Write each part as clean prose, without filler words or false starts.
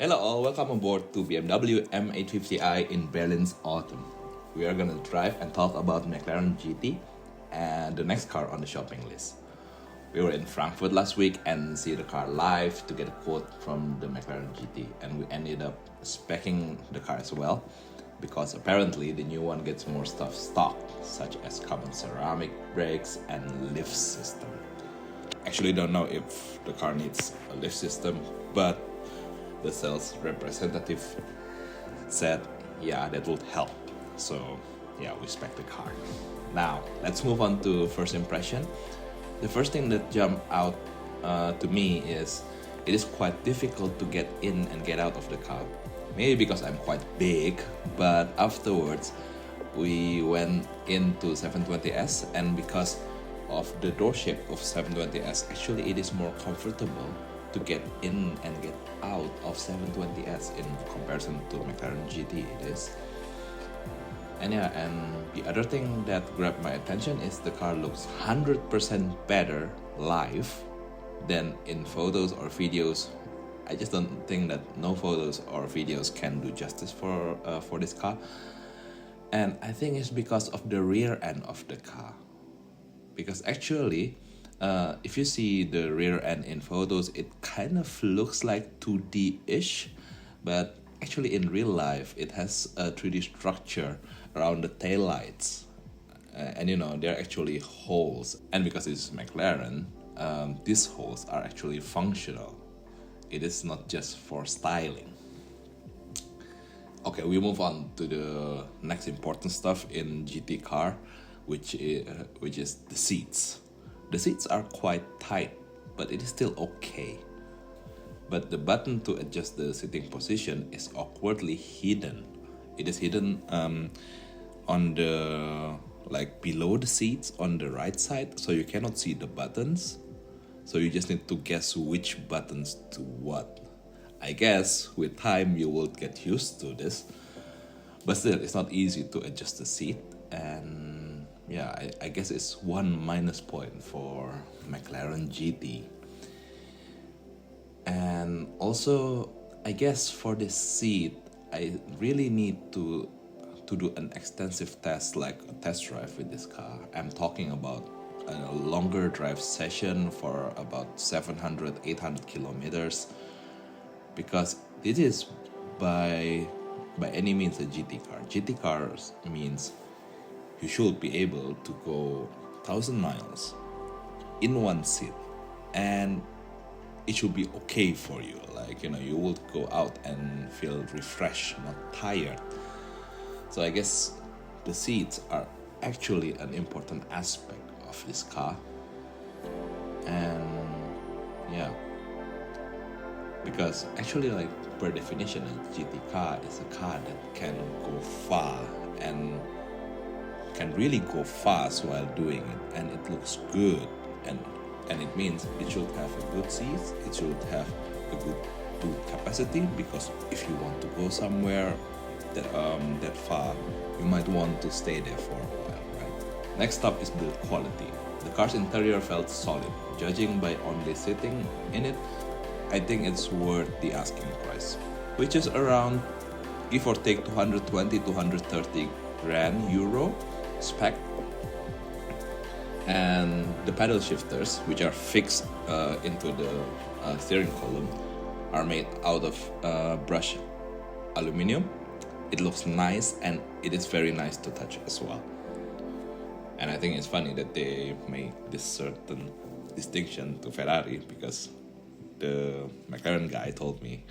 Hello all, welcome aboard to BMW M850i in Berlin's autumn. We are gonna drive and talk about Mclaren GT and the next car on the shopping list. We were in Frankfurt last week and see the car live to get a quote from the Mclaren GT, and we ended up speccing the car as well because apparently the new one gets more stuff stock, such as common ceramic brakes and lift system. Actually don't know if the car needs a lift system, but the sales representative said yeah, that would help. So yeah, we spec the car. Now let's move on to first impression. The first thing that jumped out to me is it is quite difficult to get in and get out of the car. Maybe because I'm quite big, but afterwards we went into 720S, and because of the door shape of 720S, actually it is more comfortable to get in and get out of 720S in comparison to Mclaren GT it is. And yeah, and the other thing that grabbed my attention is the car looks 100% better live than in photos or videos. I just don't think that no photos or videos can do justice for this car. And I think it's because of the rear end of the car. Because actually, if you see the rear end in photos, it kind of looks like 2D-ish, but actually in real life, it has a 3D structure around the taillights. And you know, they're actually holes. And because it's McLaren, these holes are actually functional. It is not just for styling. Okay, we move on to the next important stuff in GT car, which is the seats. The seats are quite tight, but it is still okay. But the button to adjust the sitting position is awkwardly hidden. It is hidden on the, like, below the seats on the right side, so you cannot see the buttons. So you just need to guess which buttons to what. I guess with time you will get used to this, but still it's not easy to adjust the seat. And yeah, I guess it's one minus point for McLaren GT. And also, I guess for this seat, I really need to do an extensive test, like a test drive with this car. I'm talking about a longer drive session for about 700-800 kilometers, because this is by any means a GT car. GT cars means you should be able to go 1,000 miles in one seat, and it should be okay for you. Like, you know, you will go out and feel refreshed, not tired. So I guess the seats are actually an important aspect of this car. And yeah, because actually, like, per definition, a GT car is a car that can go far and can really go fast while doing it, and it looks good, and it means it should have a good seats, it should have a good boot capacity, because if you want to go somewhere that far, you might want to stay there for a while, right? Next up is build quality. The car's interior felt solid. Judging by only sitting in it, I think it's worth the asking price, which is around, give or take, 220-230 grand euro spec. And the paddle shifters, which are fixed into the steering column, are made out of brushed aluminum. It looks nice, and it is very nice to touch as well. And I think it's funny that they make this certain distinction to Ferrari, because the McLaren guy told me,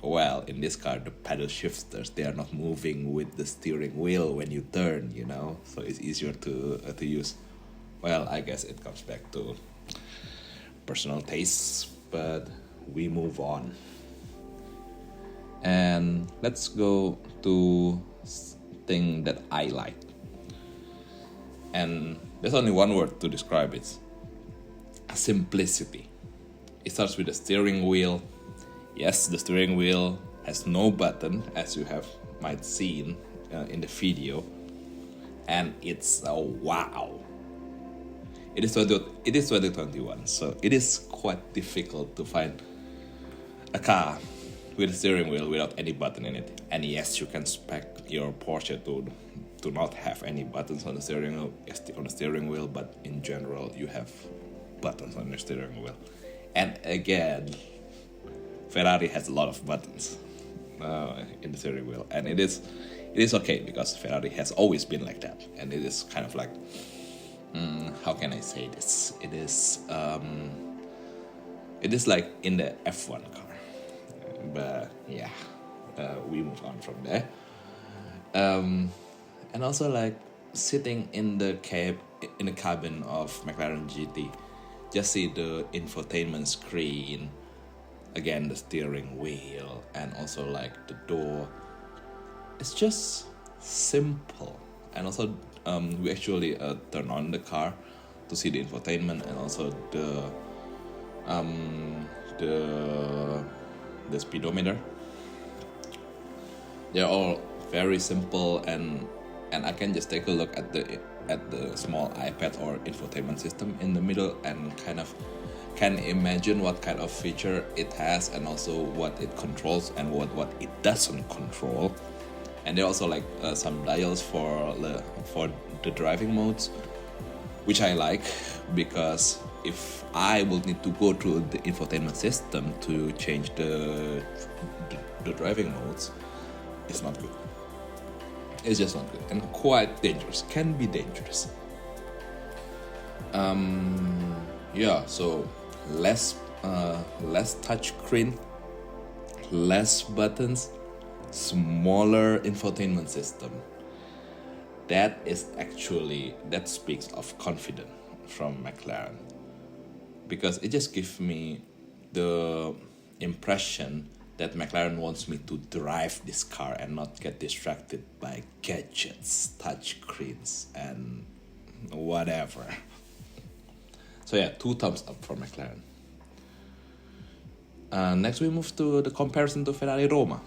well, in this car, the paddle shifters, they are not moving with the steering wheel when you turn, you know, so it's easier to use. Well, I guess it comes back to personal tastes, but we move on. And let's go to thing that I like. And there's only one word to describe it: simplicity. It starts with the steering wheel. Yes, the steering wheel has no button, as you might seen in the video, and it's a wow. It is 2021, so it is quite difficult to find a car with a steering wheel without any button in it. And yes, you can spec your Porsche to not have any buttons on the steering wheel, but in general you have buttons on your steering wheel. And again, Ferrari has a lot of buttons in the steering wheel, and it is okay because Ferrari has always been like that, and it is kind of like how can I say this? It is like in the F1 car, but yeah, we move on from there. And also like sitting in the cabin of McLaren GT, just see the infotainment screen, again the steering wheel, and also like the door. It's just simple. And also we actually turn on the car to see the infotainment and also the speedometer. They're all very simple, and I can just take a look at the small iPad or infotainment system in the middle and kind of can imagine what kind of feature it has and also what it controls and what it doesn't control. And there are also like some dials for the driving modes, which I like, because if I will need to go through the infotainment system to change the driving modes, it's not good. It's just not good and quite dangerous. Can be dangerous. Yeah. So less touch screen, less buttons, smaller infotainment system. That speaks of confidence from McLaren, because it just gives me the impression that McLaren wants me to drive this car and not get distracted by gadgets, touch screens, and whatever. So yeah, 2 thumbs up for McLaren. Next we move to the comparison to Ferrari Roma,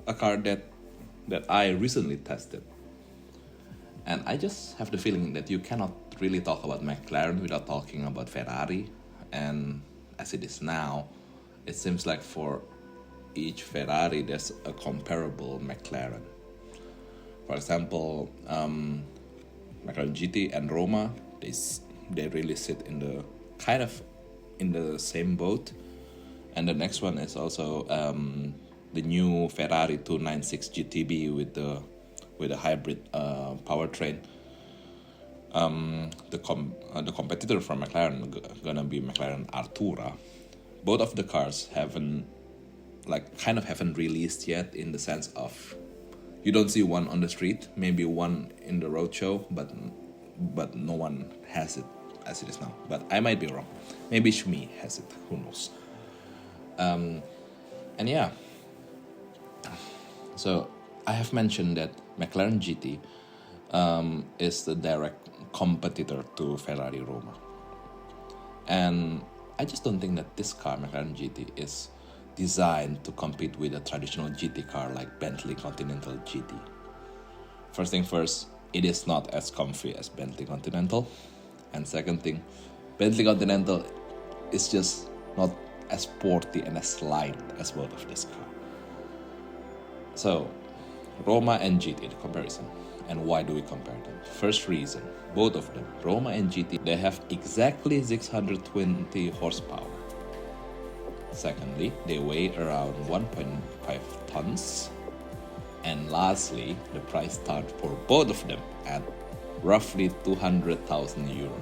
a car that I recently tested. And I just have the feeling that you cannot really talk about McLaren without talking about Ferrari. And as it is now, it seems like for each Ferrari there's a comparable McLaren. For example, McLaren GT and Roma, they really sit in the kind of in the same boat. And the next one is also the new Ferrari 296 GTB with a hybrid powertrain. The competitor from McLaren gonna be McLaren Artura. Both of the cars haven't released yet, in the sense of you don't see one on the street, maybe one in the roadshow, but no one has it as it is now. But I might be wrong. Maybe Shmi has it. Who knows? And yeah. So I have mentioned that McLaren GT is the direct competitor to Ferrari Roma. And I just don't think that this car, McLaren GT, is designed to compete with a traditional GT car like Bentley Continental GT. First thing first, it is not as comfy as Bentley Continental. And second thing, Bentley Continental is just not as sporty and as light as both of this car. So, Roma and GT, the comparison. And why do we compare them? First reason, both of them, Roma and GT, they have exactly 620 horsepower. Secondly, they weigh around 1.5 tons. And lastly, the price starts for both of them at roughly 200,000 euro.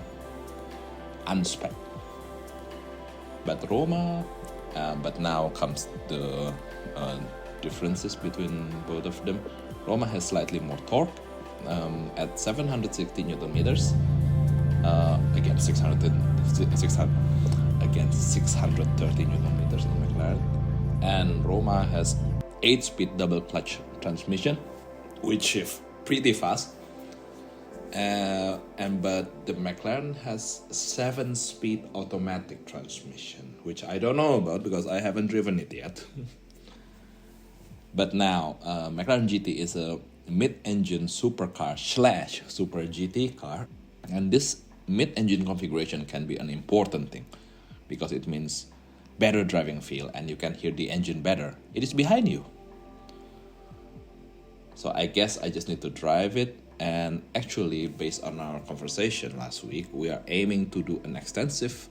Unspec. But but now comes the differences between both of them. Roma has slightly more torque at 760 Newton meters against 630 Newton meters in McLaren. And Roma has 8-speed double clutch transmission, which is pretty fast. But the McLaren has 7-speed automatic transmission, which I don't know about because I haven't driven it yet. But now, McLaren GT is a mid-engine supercar / super GT car. And this mid-engine configuration can be an important thing because it means better driving feel and you can hear the engine better. It is behind you. So I guess I just need to drive it. And actually, based on our conversation last week, we are aiming to do an extensive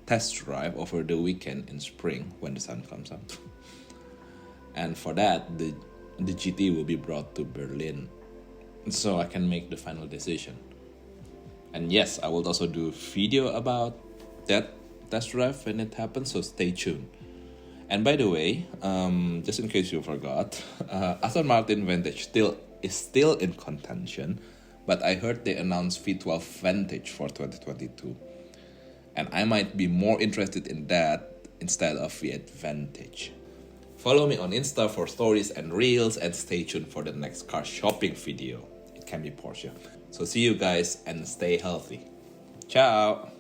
test drive over the weekend in spring when the sun comes out. And for that, the GT will be brought to Berlin, so I can make the final decision. And yes, I will also do a video about that test drive when it happens, so stay tuned. And by the way, just in case you forgot, Aston Martin Vantage is still in contention, but I heard they announced V12 Vantage for 2022. And I might be more interested in that instead of V8 Vantage. Follow me on Insta for stories and reels, and stay tuned for the next car shopping video. It can be Porsche. So see you guys and stay healthy. Ciao!